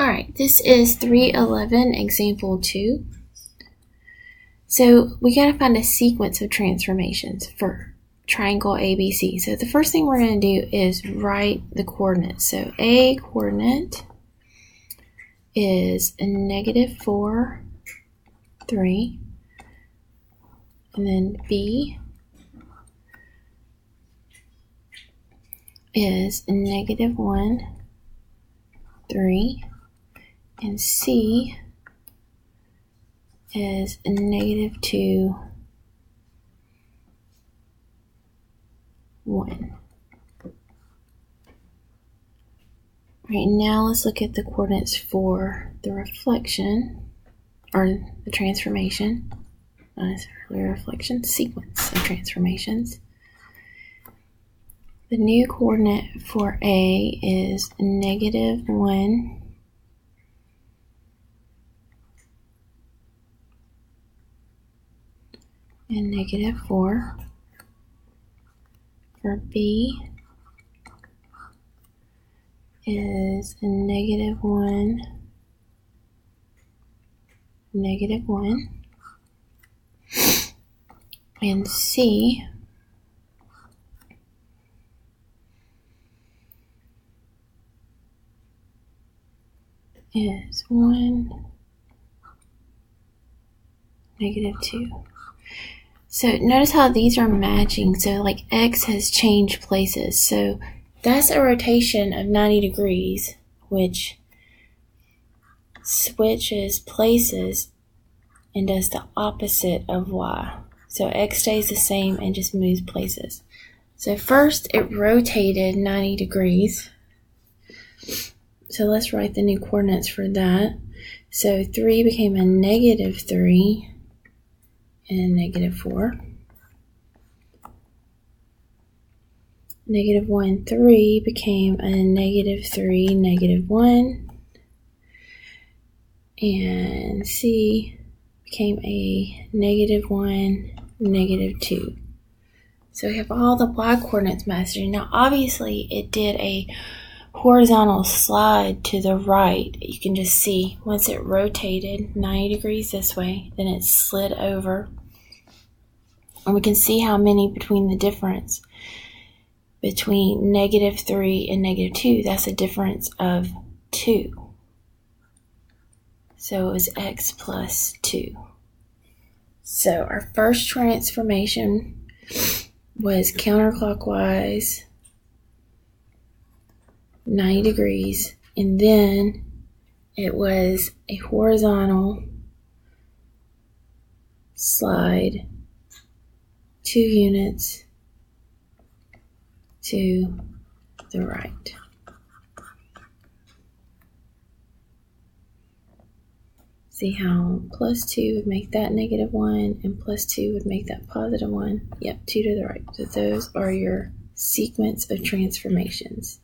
Alright, this is 311, example 2. So we got to find a sequence of transformations for triangle ABC. So the first thing we're going to do is write the coordinates. So A coordinate is a -4, 3. And then B is a -1, 3. And C is a -2, 1. Right, now let's look at the coordinates for the reflection, or the transformation, not necessarily a reflection, sequence of transformations. The new coordinate for A is -1, and -4. For B is a -1, -1. And C is 1, -2. So notice how these are matching. So like X has changed places. So that's a rotation of 90 degrees, which switches places and does the opposite of Y. So X stays the same and just moves places. So first it rotated 90 degrees. So let's write the new coordinates for that. So 3 became a -3 and a -4. -1, 3 became a -3, -1. And C became a -1, -2. So we have all the Y coordinates matching. Now obviously it did a horizontal slide to the right. You can just see once it rotated 90 degrees this way, then it slid over. And we can see how many between the difference between -3 and -2. That's a difference of 2. So it was X plus 2. So our first transformation was counterclockwise 90 degrees, and then it was a horizontal slide 2 units to the right. See how plus 2 would make that -1 and plus 2 would make that +1. Yep, 2 to the right. So those are your sequence of transformations.